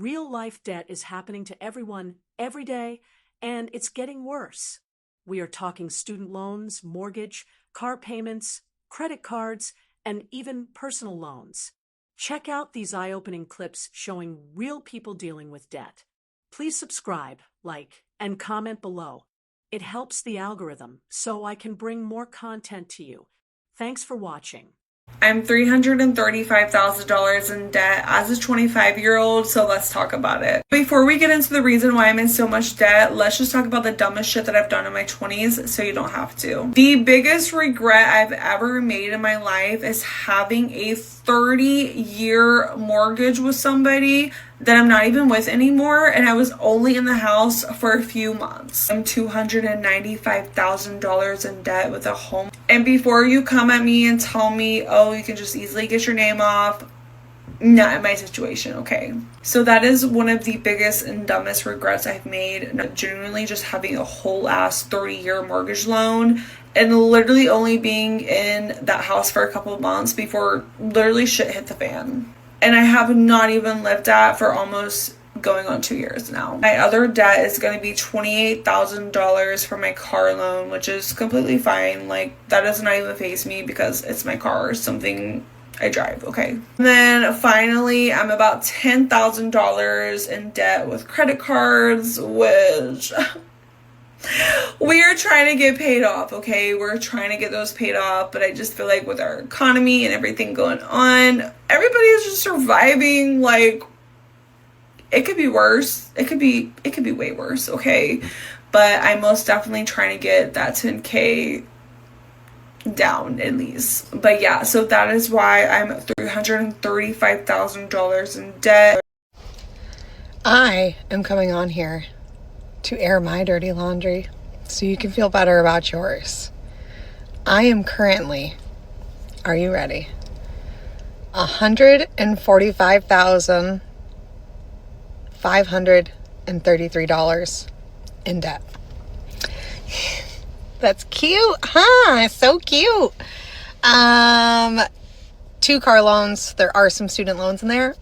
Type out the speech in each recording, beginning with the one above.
Real-life debt is happening to everyone every day, and it's getting worse. We are talking student loans, mortgage, car payments, credit cards, and even personal loans. Check out these eye-opening clips showing real people dealing with debt. Please subscribe, like, and comment below. It helps the algorithm so I can bring more content to you. Thanks for watching. I'm $335,000 in debt as a 25-year-old, so let's talk about it. Before we get into the reason why I'm in so much debt, let's just talk about the dumbest shit that I've done in my 20s so you don't have to. The biggest regret I've ever made in my life is having a 30-year mortgage with somebody that I'm not even with anymore, and I was only in the house for a few months. I'm $295,000 in debt with a home. And before you come at me and tell me, oh, you can just easily get your name off, not in my situation, okay? So that is one of the biggest and dumbest regrets I've made. Genuinely just having a whole ass 30-year mortgage loan and literally only being in that house for a couple of months before literally shit hit the fan. And I have not even lived that for almost going on 2 years now. My other debt is going to be $28,000 for my car loan, which is completely fine. Like, that does not even faze me because it's my car, something I drive, okay? And then finally, I'm about $10,000 in debt with credit cards, which we are trying to get paid off, okay? We're trying to get those paid off, but I just feel like with our economy and everything going on, everybody is just surviving. Like, it could be worse. It could be way worse, okay? But I'm most definitely trying to get that 10K down at least. But yeah, so that is why I'm $335,000 in debt. I am coming on here to air my dirty laundry so you can feel better about yours. I am currently, are you ready? $145,533 in debt. That's cute, huh? So cute. 2 car loans. There are some student loans in there,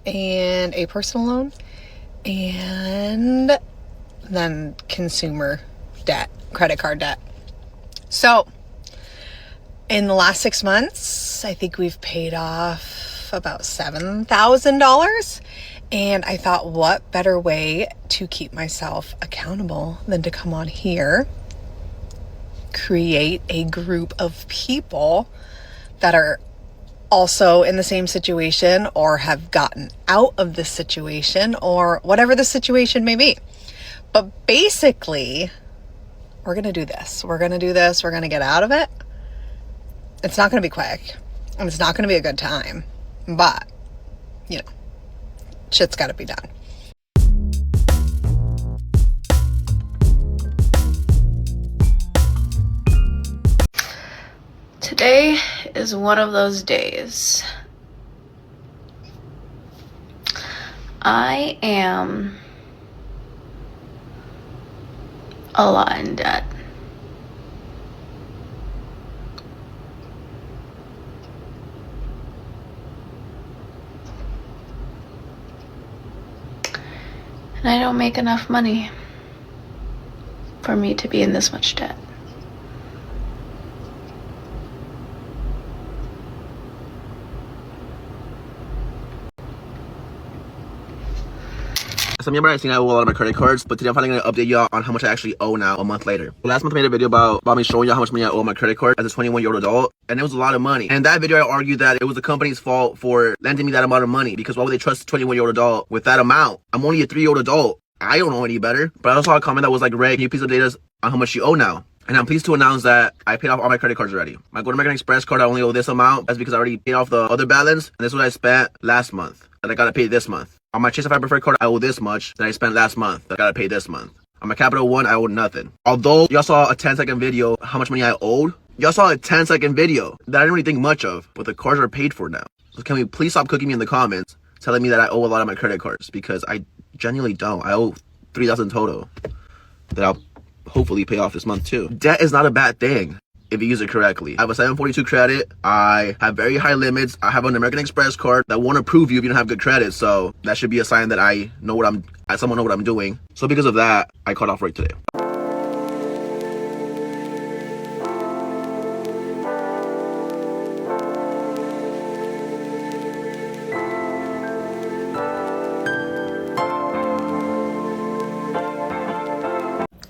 and a personal loan, and then consumer debt, credit card debt. So in the last 6 months, I think we've paid off about $7,000. And I thought, what better way to keep myself accountable than to come on here, create a group of people that are also in the same situation or have gotten out of this situation or whatever the situation may be. But basically, we're going to do this. We're going to do this. We're going to get out of it. It's not going to be quick, and it's not going to be a good time, but, you know, shit's got to be done. Today is one of those days. I am a lot in debt. And I don't make enough money for me to be in this much debt. Some of you might have seen I owe a lot of my credit cards, but today I'm finally going to update y'all on how much I actually owe now a month later. Last month I made a video about me showing y'all how much money I owe on my credit card as a 21-year-old adult, and it was a lot of money. And in that video I argued that it was the company's fault for lending me that amount of money, because why would they trust a 21-year-old adult with that amount? I'm only a 3-year-old adult. I don't know any better. But I also saw a comment that was like, Ray, can you please update us on how much you owe now? And I'm pleased to announce that I paid off all my credit cards already. My Go to American Express card, I only owe this amount. That's because I already paid off the other balance, and this is what I spent last month that I gotta pay this month. On my Chase Sapphire Preferred card, I owe this much that I spent last month that I gotta pay this month. On my Capital One, I owe nothing. Although y'all saw a 10-second video how much money I owed, y'all saw a 10-second video that I didn't really think much of, but the cards are paid for now. So can we please stop cooking me in the comments telling me that I owe a lot of my credit cards, because I genuinely don't. I owe $3,000 total that I'll hopefully pay off this month too. Debt is not a bad thing. if you use it correctly. I have a 742 credit. I have very high limits. I have an American Express card that won't approve you if you don't have good credit. So that should be a sign that someone know what I'm doing. So because of that, I called off work today.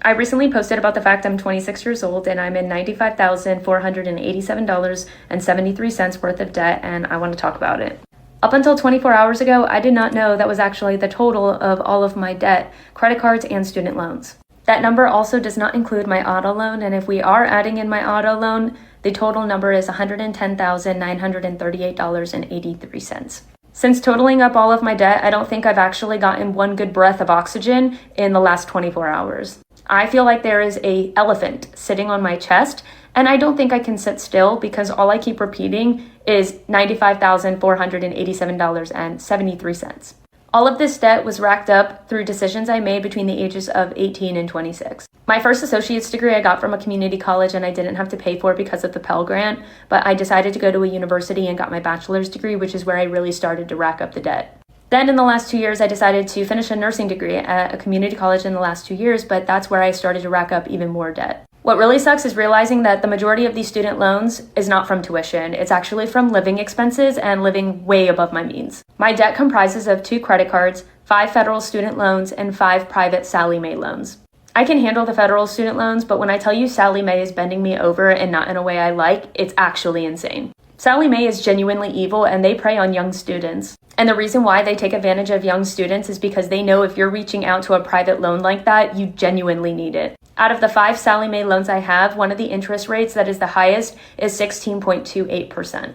I recently posted about the fact I'm 26 years old and I'm in $95,487.73 worth of debt, and I want to talk about it. Up until 24 hours ago, I did not know that was actually the total of all of my debt, credit cards, and student loans. That number also does not include my auto loan, and if we are adding in my auto loan, the total number is $110,938.83. Since totaling up all of my debt, I don't think I've actually gotten one good breath of oxygen in the last 24 hours. I feel like there is an elephant sitting on my chest, and I don't think I can sit still because all I keep repeating is $95,487.73. All of this debt was racked up through decisions I made between the ages of 18 and 26. My first associate's degree I got from a community college and I didn't have to pay for because of the Pell Grant, but I decided to go to a university and got my bachelor's degree, which is where I really started to rack up the debt. Then in the last 2 years, I decided to finish a nursing degree at a community college in the last 2 years, but that's where I started to rack up even more debt. What really sucks is realizing that the majority of these student loans is not from tuition. It's actually from living expenses and living way above my means. My debt comprises of 2 credit cards, 5 federal student loans, and 5 private Sallie Mae loans. I can handle the federal student loans, but when I tell you Sallie Mae is bending me over and not in a way I like, it's actually insane. Sallie Mae is genuinely evil and they prey on young students. And the reason why they take advantage of young students is because they know if you're reaching out to a private loan like that, you genuinely need it. Out of the 5 Sallie Mae loans I have, one of the interest rates that is the highest is 16.28%.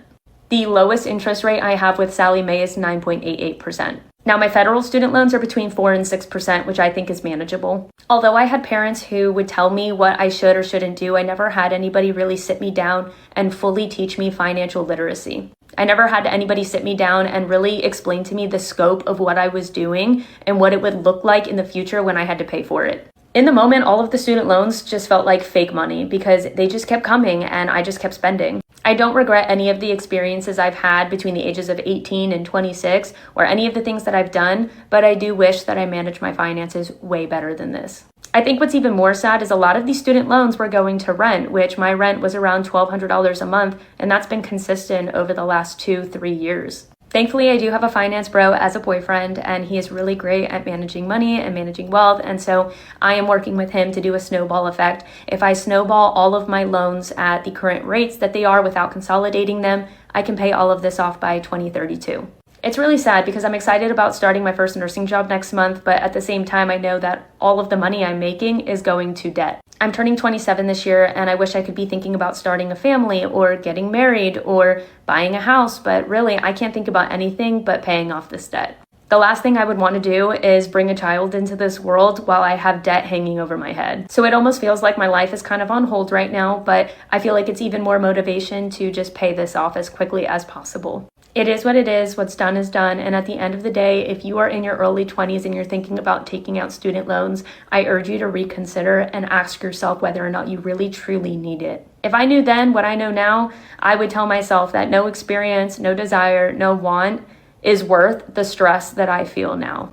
The lowest interest rate I have with Sallie Mae is 9.88%. Now, my federal student loans are between 4 and 6%, which I think is manageable. Although I had parents who would tell me what I should or shouldn't do, I never had anybody really sit me down and fully teach me financial literacy. I never had anybody sit me down and really explain to me the scope of what I was doing and what it would look like in the future when I had to pay for it. In the moment, all of the student loans just felt like fake money because they just kept coming and I just kept spending. I don't regret any of the experiences I've had between the ages of 18 and 26 or any of the things that I've done, but I do wish that I managed my finances way better than this. I think what's even more sad is a lot of these student loans were going to rent, which my rent was around $1,200 a month, and that's been consistent over the last 2-3 years. Thankfully, I do have a finance bro as a boyfriend, and he is really great at managing money and managing wealth, and so I am working with him to do a snowball effect. If I snowball all of my loans at the current rates that they are without consolidating them, I can pay all of this off by 2032. It's really sad because I'm excited about starting my first nursing job next month, but at the same time, I know that all of the money I'm making is going to debt. I'm turning 27 this year, and I wish I could be thinking about starting a family or getting married or buying a house, but really, I can't think about anything but paying off this debt. The last thing I would want to do is bring a child into this world while I have debt hanging over my head. So it almost feels like my life is kind of on hold right now, but I feel like it's even more motivation to just pay this off as quickly as possible. It is what it is, what's done is done, and at the end of the day, if you are in your early 20s and you're thinking about taking out student loans, I urge you to reconsider and ask yourself whether or not you really truly need it. If I knew then what I know now, I would tell myself that no experience, no desire, no want is worth the stress that I feel now.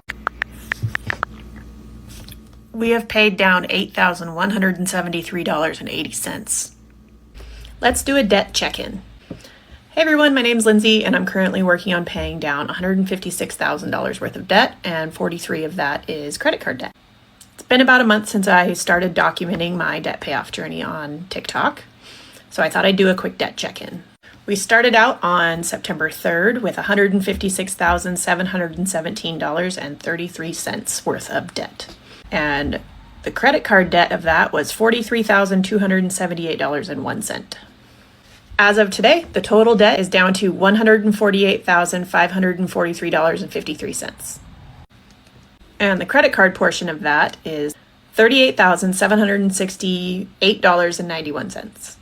We have paid down $8,173.80. Let's do a debt check-in. Hey everyone, my name's Lindsay and I'm currently working on paying down $156,000 worth of debt, and 43 of that is credit card debt. It's been about a month since I started documenting my debt payoff journey on TikTok, so I thought I'd do a quick debt check-in. We started out on September 3rd with $156,717.33 worth of debt. And the credit card debt of that was $43,278.01. As of today, the total debt is down to $148,543.53. And the credit card portion of that is $38,768.91.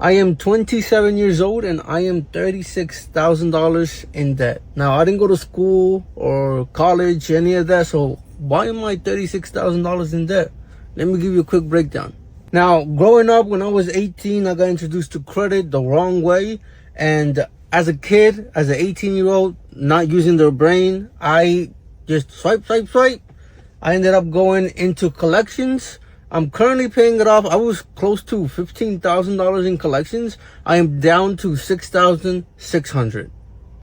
I am 27 years old and I am $36,000 in debt. Now, I didn't go to school or college, any of that, so why am I $36,000 in debt? Let me give you a quick breakdown. Now, growing up, when I was 18, I got introduced to credit the wrong way. And as a kid, as an 18-year-old, not using their brain, I just swipe. I ended up going into collections. I'm currently paying it off. I was close to $15,000 in collections. I am down to $6,600.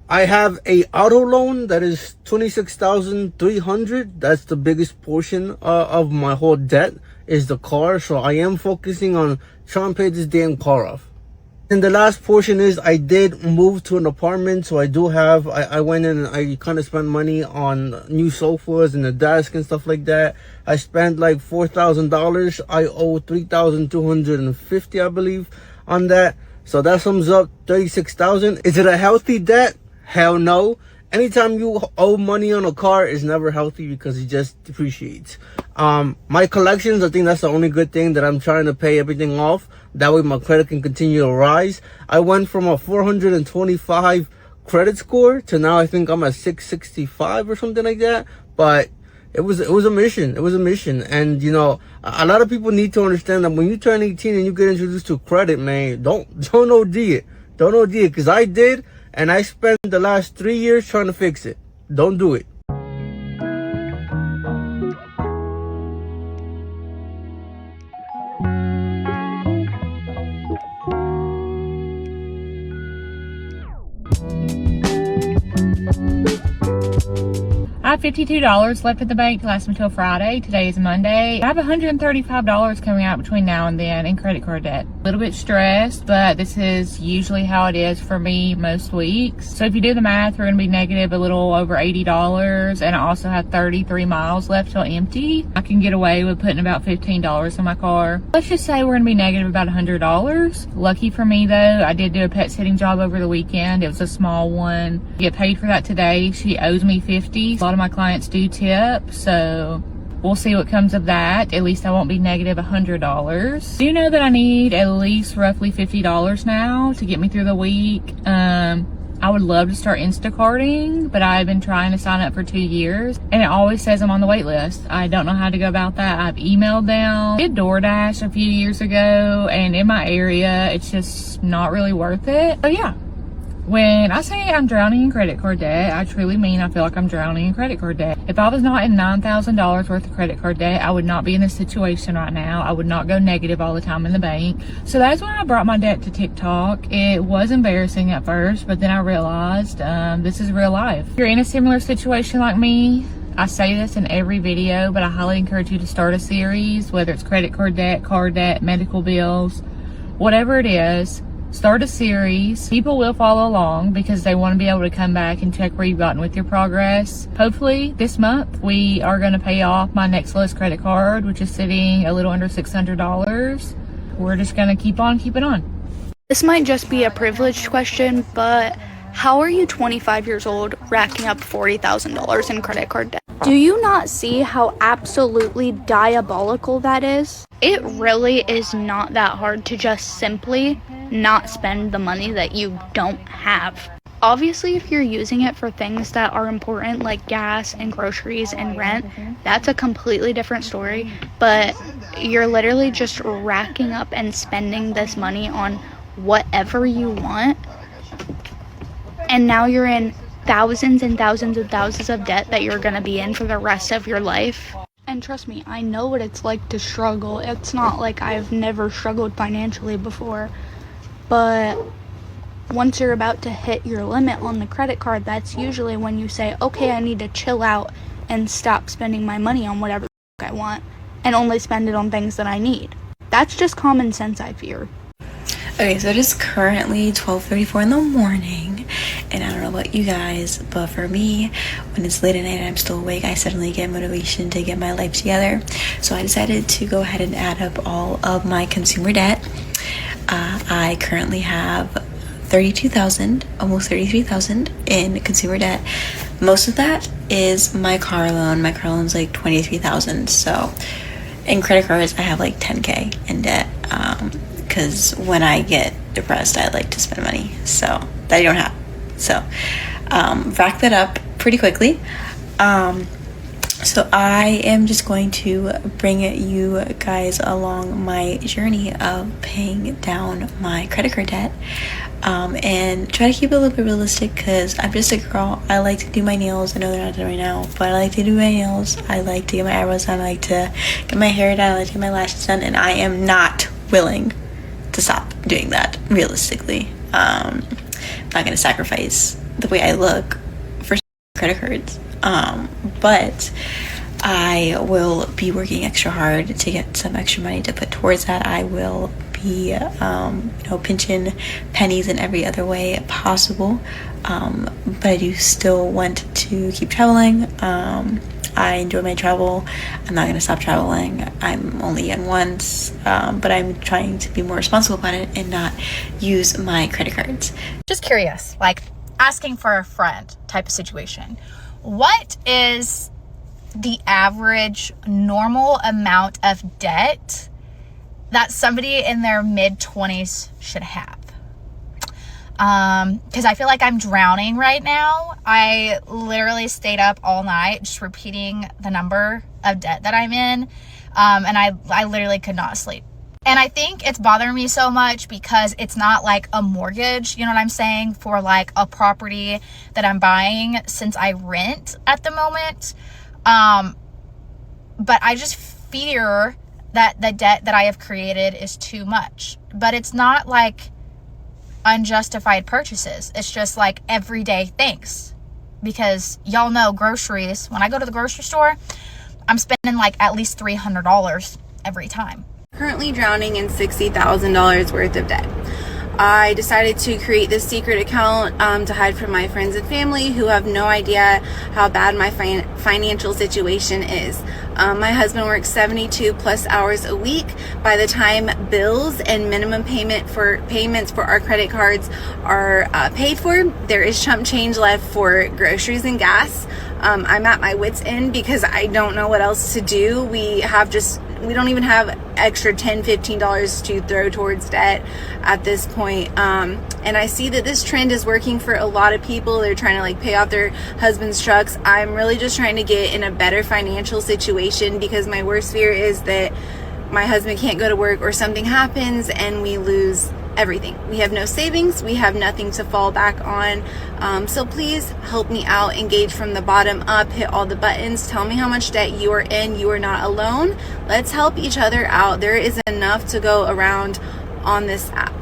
I have a auto loan that is $26,300. That's the biggest portion of my whole debt is the car. So I am focusing on trying to pay this damn car off. And the last portion is I did move to an apartment. So I do have, I went in and I kind of spent money on new sofas and a desk and stuff like that. I spent like $4,000. I owe $3,250, I believe, on that. So that sums up $36,000. Is it a healthy debt? Hell no. Anytime you owe money on a car is never healthy because it just depreciates. My collections, I think that's the only good thing, that I'm trying to pay everything off. That way my credit can continue to rise. I went from a 425 credit score to now I think I'm at 665 or something like that. But it was a mission. It was a mission. And you know, a lot of people need to understand that when you turn 18 and you get introduced to credit, man, don't OD it. Don't OD it, because I did. And I spent the last 3 years trying to fix it. Don't do it. I have $52 left at the bank to last me till Friday. Today is Monday. I have $135 coming out between now and then in credit card debt. A little bit stressed, but this is usually how it is for me most weeks. So if you do the math, we're going to be negative a little over $80, and I also have 33 miles left till empty. I can get away with putting about $15 in my car. Let's just say we're going to be negative about $100. Lucky for me though, I did do a pet sitting job over the weekend. It was a small one. Get paid for that today. She owes me $50. A lot of my clients do tip, so we'll see what comes of that. At least I won't be negative $100. Do you know that I need at least roughly $50 now to get me through the week? I would love to start Instacarting, but I've been trying to sign up for 2 years and it always says I'm on the wait list. I don't know how to go about that. I've emailed them. I did DoorDash a few years ago, and in my area it's just not really worth it. So yeah, when I say I'm drowning in credit card debt, I truly mean I feel like I'm drowning in credit card debt. If I was not in $9,000 worth of credit card debt, I would not be in this situation right now. I would not go negative all the time in the bank. So that's when I brought my debt to TikTok. It was embarrassing at first, but then I realized this is real life. If you're in a similar situation like me, I say this in every video, but I highly encourage you to start a series, whether it's credit card debt, medical bills, whatever it is. Start a series. People will follow along because they want to be able to come back and check where you've gotten with your progress. Hopefully this month we are going to pay off my next lowest credit card, which is sitting a little under $600. We're just going to keep on keeping on. This might just be a privileged question, but how are you 25 years old racking up $40,000 in credit card debt? Do you not see how absolutely diabolical that is? It really is not that hard to just simply not spend the money that you don't have. Obviously, if you're using it for things that are important like gas and groceries and rent, that's a completely different story. But you're literally just racking up and spending this money on whatever you want. And now you're in thousands and thousands and thousands of debt that you're going to be in for the rest of your life. And trust me, I know what it's like to struggle. It's not like I've never struggled financially before. But once you're about to hit your limit on the credit card, that's usually when you say, okay, I need to chill out and stop spending my money on whatever I want and only spend it on things that I need. That's just common sense, I fear. Okay, so it is currently 12:34 in the morning, and I don't know about you guys, but for me, when it's late at night and I'm still awake, I suddenly get motivation to get my life together. So I decided to go ahead and add up all of my consumer debt. I currently have $32,000, almost $33,000 in consumer debt. Most of that is my car loan. My car loan's like $23,000. So in credit cards, I have like $10K in debt. Because when I get depressed, I like to spend money, so that I don't have. So rack that up pretty quickly. So I am just going to bring you guys along my journey of paying down my credit card debt, and try to keep it a little bit realistic because I'm just a girl. I like to do my nails. I know they're not done right now, but I like to do my nails. I like to get my eyebrows done. I like to get my hair done. I like to get my lashes done, and I am not willing to stop doing that realistically. I'm not going to sacrifice the way I look for credit cards. But I will be working extra hard to get some extra money to put towards that. I will be, pinching pennies in every other way possible. But I do still want to keep traveling. I enjoy my travel. I'm not going to stop traveling. I'm only young once, but I'm trying to be more responsible about it and not use my credit cards. Just curious, like asking for a friend type of situation. What is the average normal amount of debt that somebody in their mid-20s should have? Because I feel like I'm drowning right now. I literally stayed up all night just repeating the number of debt that I'm in, and I literally could not sleep. And I think it's bothering me so much because it's not like a mortgage, you know what I'm saying, for like a property that I'm buying since I rent at the moment. But I just fear that the debt that I have created is too much. But it's not like unjustified purchases. It's just like everyday things. Because y'all know groceries, when I go to the grocery store, I'm spending like at least $300 every time. Currently drowning in $60,000 worth of debt. I decided to create this secret account to hide from my friends and family who have no idea how bad my financial situation is. My husband works 72 plus hours a week. By the time bills and minimum payments for our credit cards are paid for, there is chump change left for groceries and gas. I'm at my wit's end because I don't know what else to do. We don't even have extra $10, $15 to throw towards debt at this point. And I see that this trend is working for a lot of people. They're trying to like pay off their husband's trucks. I'm really just trying to get in a better financial situation because my worst fear is that my husband can't go to work or something happens and we lose everything. We have no savings. We have nothing to fall back on. So please help me out. Engage from the bottom up. Hit all the buttons. Tell me how much debt you are in. You are not alone. Let's help each other out. There is enough to go around on this app.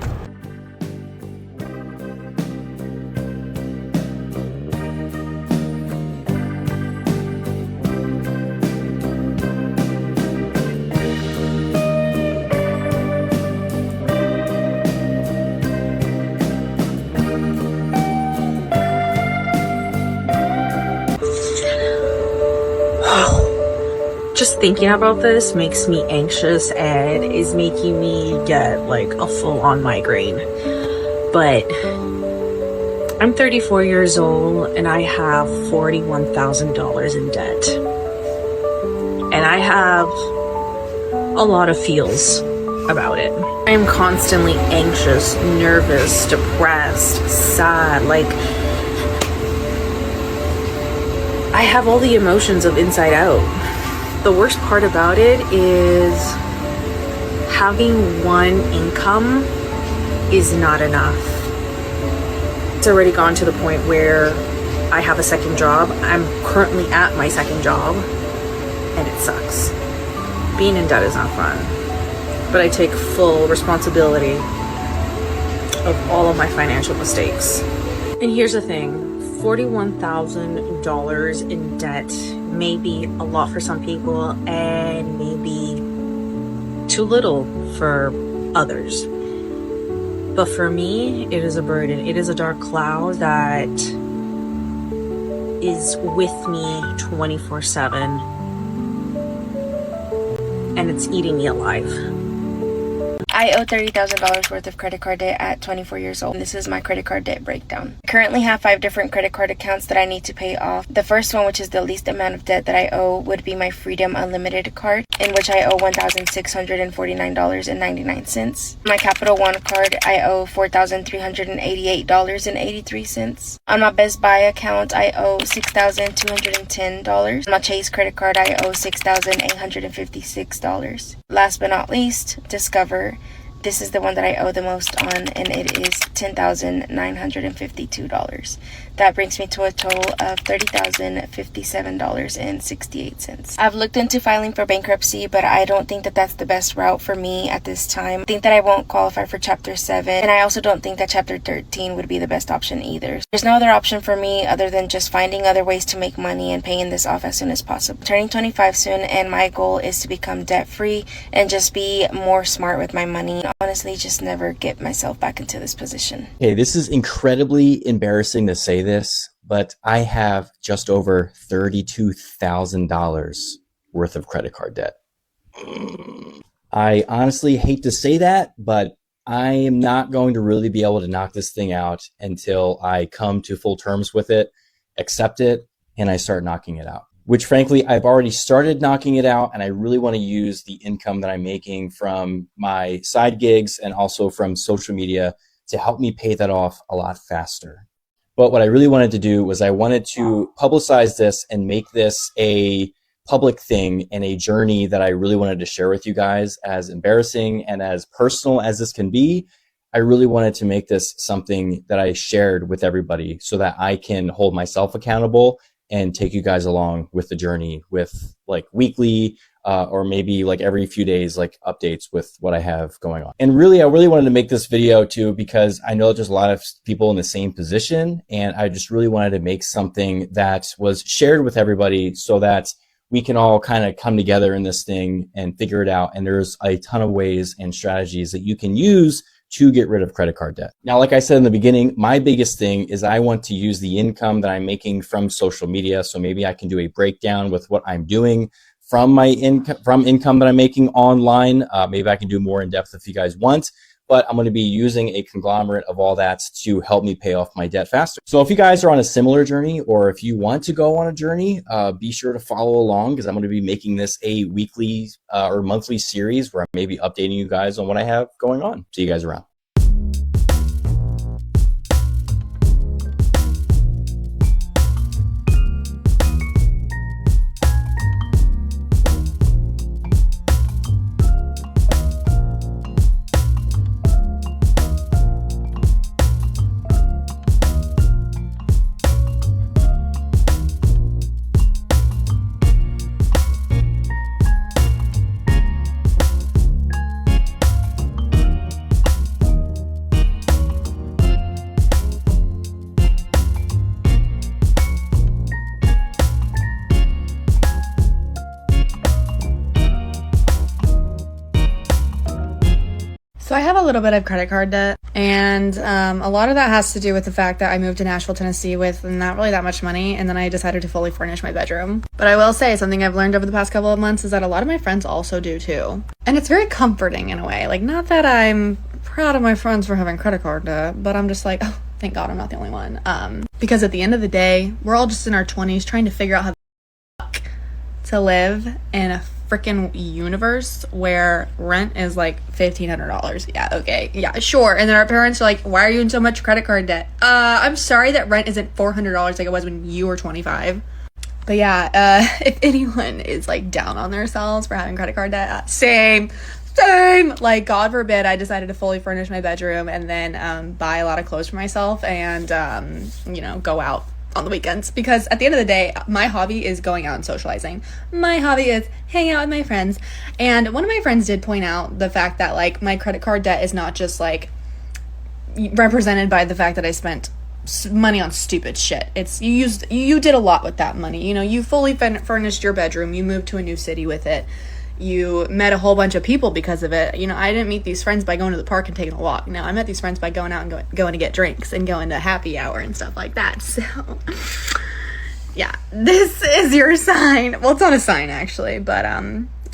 Just thinking about this makes me anxious and is making me get like a full-on migraine. But I'm 34 years old and I have $41,000 in debt. And I have a lot of feels about it. I am constantly anxious, nervous, depressed, sad, like I have all the emotions of inside out. The worst part about it is having one income is not enough. It's already gone to the point where I have a second job. I'm currently at my second job and it sucks. Being in debt is not fun, but I take full responsibility of all of my financial mistakes. And here's the thing. $41,000 in debt may be a lot for some people and maybe too little for others. But for me, it is a burden. It is a dark cloud that is with me 24/7 and it's eating me alive. I owe $30,000 worth of credit card debt at 24 years old. This is my credit card debt breakdown. I currently have 5 different credit card accounts that I need to pay off. The first one, which is the least amount of debt that I owe, would be my Freedom Unlimited card. in which I owe $1,649.99. My Capital One card, I owe $4,388.83. On my Best Buy account, I owe $6,210. On my Chase credit card, I owe $6,856. Last but not least, Discover. This is the one that I owe the most on, and it is $10,952. That brings me to a total of $30,057.68. I've looked into filing for bankruptcy, but I don't think that that's the best route for me at this time. I think that I won't qualify for Chapter 7, and I also don't think that Chapter 13 would be the best option either. There's no other option for me other than just finding other ways to make money and paying this off as soon as possible. I'm turning 25 soon, and my goal is to become debt-free and just be more smart with my money. Honestly, just never get myself back into this position. Okay, this is incredibly embarrassing to say this, but I have just over $32,000 worth of credit card debt. I honestly hate to say that, but I am not going to really be able to knock this thing out until I come to full terms with it, accept it, and I start knocking it out. Which frankly, I've already started knocking it out, and I really want to use the income that I'm making from my side gigs and also from social media to help me pay that off a lot faster. But what I really wanted to do was I wanted to publicize this and make this a public thing and a journey that I really wanted to share with you guys. As embarrassing and as personal as this can be, I really wanted to make this something that I shared with everybody so that I can hold myself accountable and take you guys along with the journey with like weekly or maybe like every few days, like updates with what I have going on. And really, I really wanted to make this video too, because I know there's a lot of people in the same position, and I just really wanted to make something that was shared with everybody so that we can all kind of come together in this thing and figure it out. And there's a ton of ways and strategies that you can use to get rid of credit card debt. Now, like I said in the beginning, my biggest thing is I want to use the income that I'm making from social media. So maybe I can do a breakdown with what I'm doing from my income that I'm making online. Maybe I can do more in depth if you guys want, but I'm going to be using a conglomerate of all that to help me pay off my debt faster. So if you guys are on a similar journey, or if you want to go on a journey, be sure to follow along, because I'm going to be making this a weekly or monthly series where I'm maybe updating you guys on what I have going on. See you guys around. So I have a little bit of credit card debt, and a lot of that has to do with the fact that I moved to Nashville, Tennessee with not really that much money, and then I decided to fully furnish my bedroom. But I will say, something I've learned over the past couple of months is that a lot of my friends also do too. And it's very comforting in a way. Like, not that I'm proud of my friends for having credit card debt, but I'm just like, oh, thank God I'm not the only one. Because at the end of the day, we're all just in our 20s trying to figure out how the fuck to live in a freaking universe where rent is like $1,500. Yeah, okay, yeah, sure. And then our parents are like, why are you in so much credit card debt? I'm sorry that rent isn't $400 like it was when you were 25. But yeah, if anyone is like down on themselves for having credit card debt, same. Like, God forbid I decided to fully furnish my bedroom and then buy a lot of clothes for myself and you know, go out on the weekends, because at the end of the day, my hobby is going out and socializing. My hobby is hanging out with my friends. And one of my friends did point out the fact that like my credit card debt is not just like represented by the fact that I spent money on stupid shit. It's you did a lot with that money. You know, you fully furnished your bedroom, you moved to a new city with it, you met a whole bunch of people because of it. You know, I didn't meet these friends by going to the park and taking a walk. No, I met these friends by going out and going to get drinks and going to happy hour and stuff like that. So yeah, this is your sign. Well, it's not a sign actually, but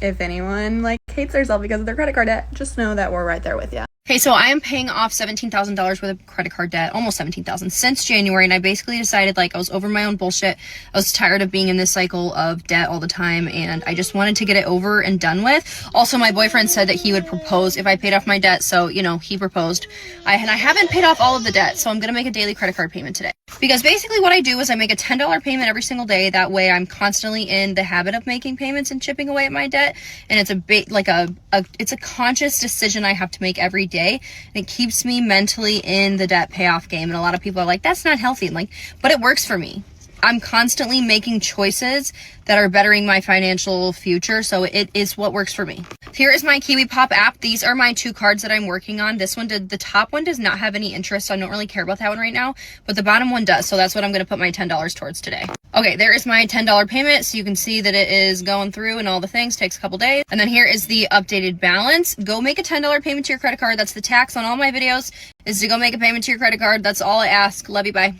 if anyone like hates themselves because of their credit card debt, just know that we're right there with you. Okay, so I am paying off $17,000 worth of credit card debt, almost $17,000 since January, and I basically decided like I was over my own bullshit. I was tired of being in this cycle of debt all the time, and I just wanted to get it over and done with. Also, my boyfriend said that he would propose if I paid off my debt, so, you know, he proposed. I haven't paid off all of the debt, so I'm gonna make a daily credit card payment today. Because basically what I do is I make a $10 payment every single day. That way I'm constantly in the habit of making payments and chipping away at my debt, and it's it's a conscious decision I have to make every day, and it keeps me mentally in the debt payoff game. And a lot of people are like, that's not healthy. I'm like, but it works for me. I'm constantly making choices that are bettering my financial future, so it is what works for me. Here is my Kiwi Pop app. These are my 2 cards that I'm working on. The top one does not have any interest, so I don't really care about that one right now, but the bottom one does, so that's what I'm going to put my $10 towards today. Okay, there is my $10 payment, so you can see that it is going through and all the things. Takes a couple days. And then here is the updated balance. Go make a $10 payment to your credit card. That's the tax on all my videos, is to go make a payment to your credit card. That's all I ask. Love you, bye.